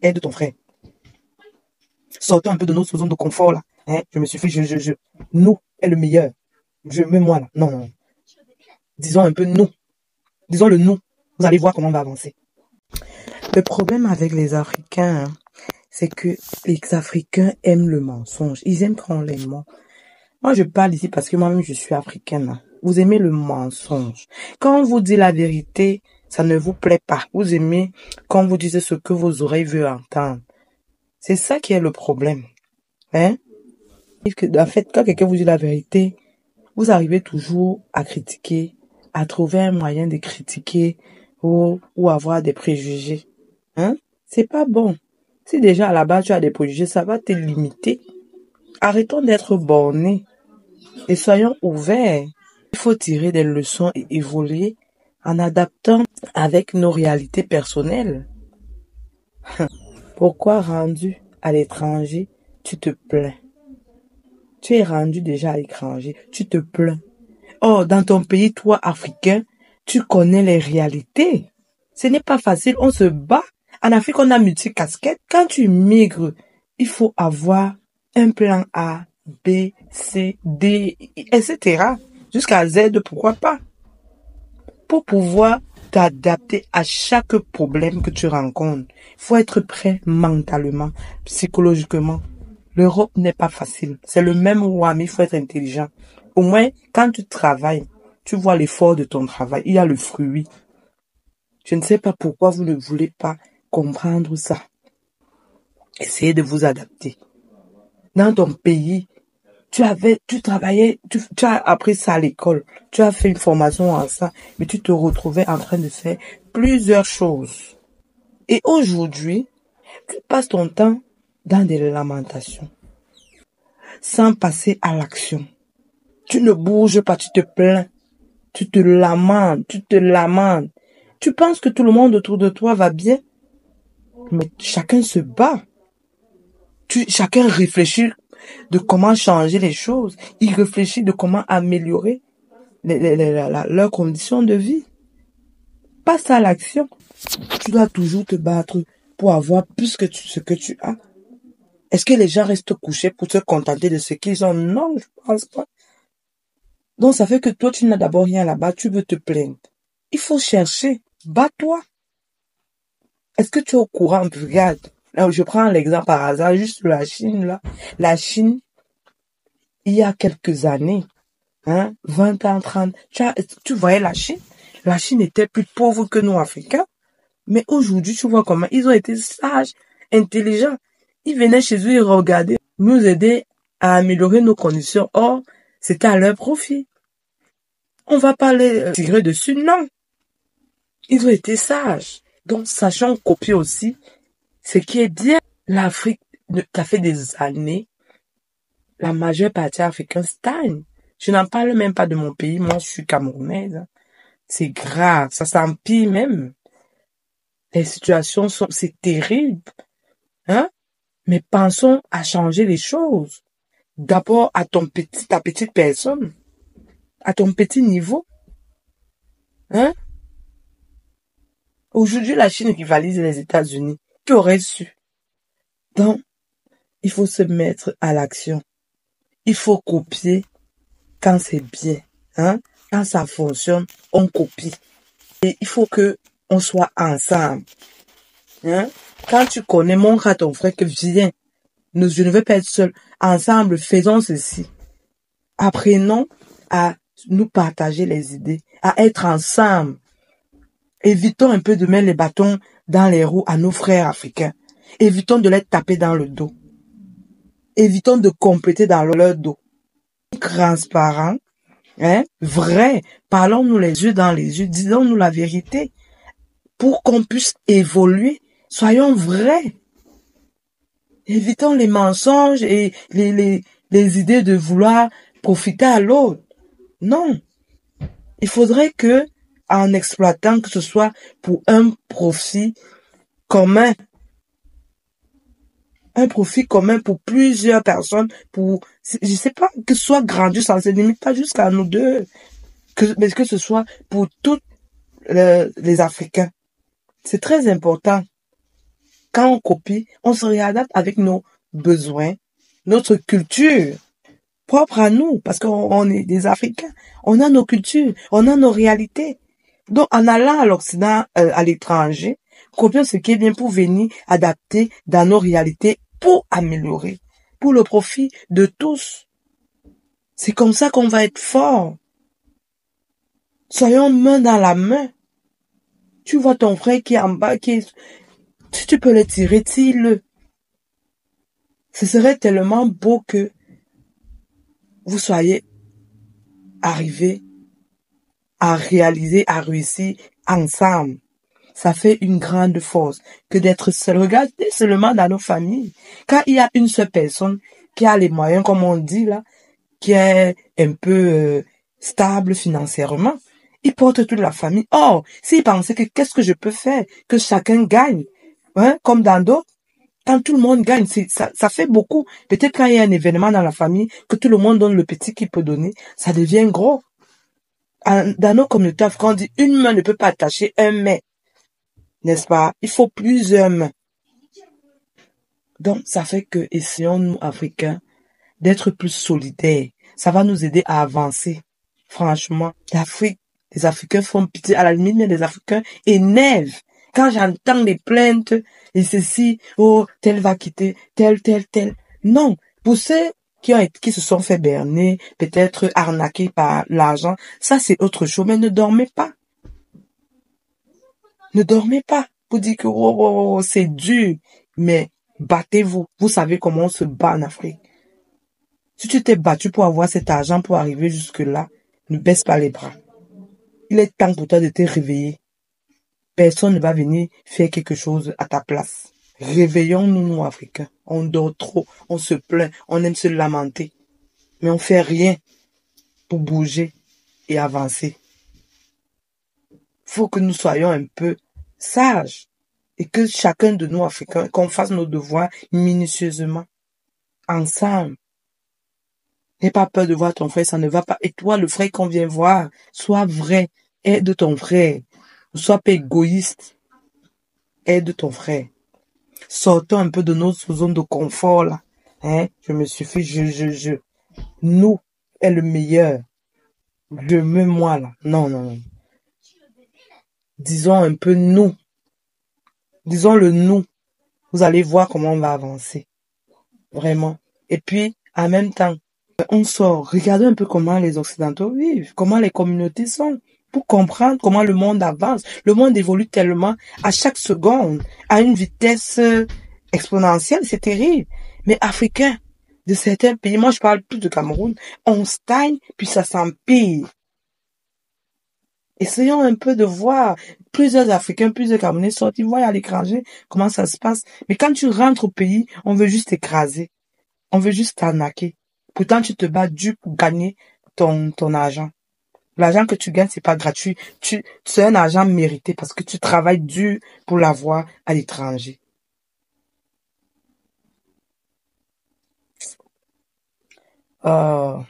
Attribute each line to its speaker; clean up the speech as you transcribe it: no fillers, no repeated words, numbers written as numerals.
Speaker 1: aide ton frère. Sortons un peu de notre zone de confort, là. Hein? Je me suis fait, nous est le meilleur. Je mets moi, là. Non, non. Disons un peu nous. Disons le nous. Vous allez voir comment on va avancer. Le problème avec les Africains, hein, c'est que les Africains aiment le mensonge. Ils aiment quand on les ment. Moi, je parle ici parce que moi-même, je suis africaine. Hein. Vous aimez le mensonge. Quand on vous dit la vérité, ça ne vous plaît pas. Vous aimez quand vous dites ce que vos oreilles veulent entendre. C'est ça qui est le problème. Hein? En fait, quand quelqu'un vous dit la vérité, vous arrivez toujours à critiquer, à trouver un moyen de critiquer ou avoir des préjugés. Hein? C'est pas bon. Si déjà à la base tu as des préjugés, ça va te limiter. Arrêtons d'être bornés et soyons ouverts. Il faut tirer des leçons et évoluer en adaptant avec nos réalités personnelles. Pourquoi rendu à l'étranger, tu te plains? Tu es rendu déjà à l'étranger, tu te plains. Oh, dans ton pays, toi, Africain, tu connais les réalités. Ce n'est pas facile, on se bat. En Afrique, on a multi-casquettes. Quand tu migres, il faut avoir un plan A, B, C, D, etc. Jusqu'à Z, pourquoi pas? Pour pouvoir t'adapter à chaque problème que tu rencontres, il faut être prêt mentalement, psychologiquement. L'Europe n'est pas facile. C'est le même roi, mais il faut être intelligent. Au moins, quand tu travailles, tu vois l'effort de ton travail. Il y a le fruit. Je ne sais pas pourquoi vous ne voulez pas comprendre ça. Essayez de vous adapter. Dans ton pays, tu travaillais, tu as appris ça à l'école. Tu as fait une formation en ça, mais tu te retrouvais en train de faire plusieurs choses. Et aujourd'hui, tu passes ton temps dans des lamentations, sans passer à l'action. Tu ne bouges pas, tu te plains, tu te lamentes, Tu penses que tout le monde autour de toi va bien, mais chacun se bat. Chacun réfléchit de comment changer les choses. Il réfléchit de comment améliorer leurs conditions de vie. Passe à l'action. Tu dois toujours te battre pour avoir plus que ce que tu as. Est-ce que les gens restent couchés pour se contenter de ce qu'ils ont? Non, je pense pas. Donc, ça fait que toi, tu n'as d'abord rien là-bas, tu veux te plaindre. Il faut chercher. Bats-toi. Est-ce que tu es au courant? Regarde. Là, je prends l'exemple par hasard, juste la Chine, là. La Chine, il y a quelques années, 20 ans, 30, tu voyais la Chine? La Chine était plus pauvre que nous, Africains. Mais aujourd'hui, tu vois comment ils ont été sages, intelligents. Ils venaient chez eux et regardaient, nous aider à améliorer nos conditions. Or, c'était à leur profit. On va pas les tirer dessus, non. Ils ont été sages. Donc, sachant copier aussi, ce qui est bien, l'Afrique, ça fait des années, la majeure partie africaine stagne. Je n'en parle même pas de mon pays, moi je suis camerounaise. C'est grave, ça s'empire même. Les situations c'est terrible. Mais pensons à changer les choses. D'abord à ta petite personne, à ton petit niveau. Aujourd'hui, la Chine rivalise les États-Unis. Tu aurais su. Donc, il faut se mettre à l'action. Il faut copier quand c'est bien. Quand ça fonctionne, on copie. Et il faut que on soit ensemble. Quand tu connais, montre à ton frère que viens. Je ne veux pas être seul. Ensemble, faisons ceci. Apprenons à nous partager les idées, à être ensemble. Évitons un peu de mettre les bâtons dans les roues à nos frères africains. Évitons de les taper dans le dos. Évitons de compléter dans leur dos. Transparent, vrai. Parlons-nous les yeux dans les yeux. Disons-nous la vérité. Pour qu'on puisse évoluer, soyons vrais. Évitons les mensonges et les idées de vouloir profiter à l'autre. Non. Il faudrait que, en exploitant, que ce soit pour un profit commun, pour plusieurs personnes, je sais pas, que ce soit grandi, ça ne se limite pas jusqu'à nous deux, mais que ce soit pour tous les Africains. C'est très important. quand on copie, on se réadapte avec nos besoins, notre culture propre à nous, parce qu'on est des Africains. On a nos cultures, on a nos réalités. Donc, en allant à l'Occident, à l'étranger, copions ce qui est bien pour venir adapter dans nos réalités pour améliorer, pour le profit de tous. C'est comme ça qu'on va être fort. Soyons main dans la main. Tu vois ton frère qui est en bas, si tu peux le tirer, tire-le. Ce serait tellement beau que vous soyez arrivés à réaliser, à réussir ensemble. Ça fait une grande force que d'être seul. Regardez seulement dans nos familles. Quand il y a une seule personne qui a les moyens, comme on dit là, qui est un peu stable financièrement, il porte toute la famille. Or, s'il pensait que qu'est-ce que je peux faire, que chacun gagne, hein, comme dans d'autres, quand tout le monde gagne, ça fait beaucoup. Peut-être quand il y a un événement dans la famille, que tout le monde donne le petit qu'il peut donner, ça devient gros. Dans nos communautés africaines, on dit une main ne peut pas attacher un mets, n'est-ce pas? Il faut plusieurs mains. Donc, ça fait que, essayons, nous, Africains, d'être plus solidaires. Ça va nous aider à avancer. Franchement, l'Afrique, les Africains font pitié. À la limite, mais les Africains énervent. Quand j'entends les plaintes, et ceci, oh, tel va quitter, tel. Non. Pour ceux qui se sont fait berner, peut-être arnaqués par l'argent, ça c'est autre chose. Mais ne dormez pas. Ne dormez pas. Vous dites que, c'est dur. Mais battez-vous. Vous savez comment on se bat en Afrique. Si tu t'es battu pour avoir cet argent pour arriver jusque-là, ne baisse pas les bras. Il est temps pour toi de te réveiller. Personne ne va venir faire quelque chose à ta place. Réveillons-nous, nous, Africains. On dort trop, on se plaint, on aime se lamenter. Mais on fait rien pour bouger et avancer. Faut que nous soyons un peu sages. Et que chacun de nous, Africains, qu'on fasse nos devoirs minutieusement. Ensemble. N'aie pas peur de voir ton frère, ça ne va pas. Et toi, le frère qu'on vient voir, sois vrai, aide ton frère. Ne sois pas égoïste, aide ton frère. Sortons un peu de notre zone de confort, là. Hein? Je me suffis, Nous est le meilleur. Je me moi, là. Non. Disons un peu nous. Disons le nous. Vous allez voir comment on va avancer. Vraiment. Et puis, en même temps, on sort, regardez un peu comment les Occidentaux vivent, comment les communautés sont, pour comprendre comment le monde avance. Le monde évolue tellement à chaque seconde, à une vitesse exponentielle, c'est terrible. Mais Africains, de certains pays, moi je parle plus de Cameroun, on stagne, puis ça s'empire. Essayons un peu de voir plusieurs Africains, plusieurs Camerounais sortent, ils voient à l'étranger comment ça se passe. Mais quand tu rentres au pays, on veut juste écraser, on veut juste t'arnaquer. Pourtant, tu te bats dur pour gagner ton argent. L'argent que tu gagnes, c'est pas gratuit. C'est un argent mérité parce que tu travailles dur pour l'avoir à l'étranger. Bon.